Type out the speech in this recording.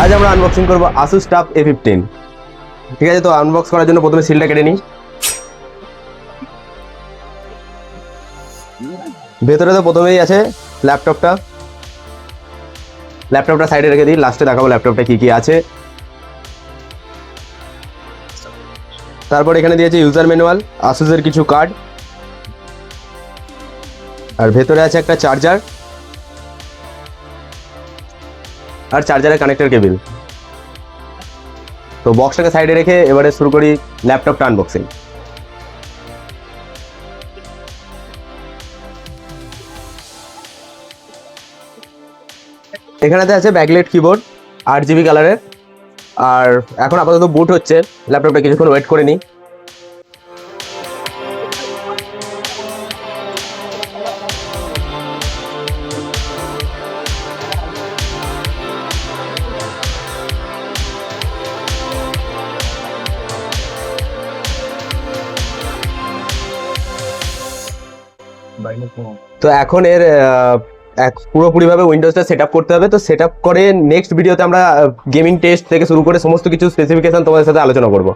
আজ আমরা আনবক্সিং করবো Asus TUF A15। ঠিক আছে, তো আনবক্স করার জন্য প্রথমে সিলটা কেটে নিই। ভেতরে তো প্রথমেই আছে ল্যাপটপটা সাইডে রেখে দিই, লাস্টে দেখাবো ল্যাপটপটা কি কি আছে। তারপর এখানে দিয়েছে ইউজার ম্যানুয়াল, আসুসের কিছু কার্ড, আর ভেতরে আছে একটা চার্জার আর চার্জারের কানেক্টর কেবিল। তো বক্সটাকে সাইডে রেখে এবারে শুরু করি ল্যাপটপটা আনবক্সিং। এখানেতে আছে ব্যাকলাইট কিবোর্ড 8GB কালারের। আর এখন আপাতত বুট হচ্ছে, ল্যাপটপটা কিছুক্ষণ ওয়েট করে নিই। তো এখন এর পুরোপুরিভাবে উইন্ডোজটা সেট আপ করতে হবে। তো সেট আপ করে নেক্সট ভিডিওতে আমরা গেমিং টেস্ট থেকে শুরু করে সমস্ত কিছু স্পেসিফিকেশন তোমাদের সাথে আলোচনা করবো।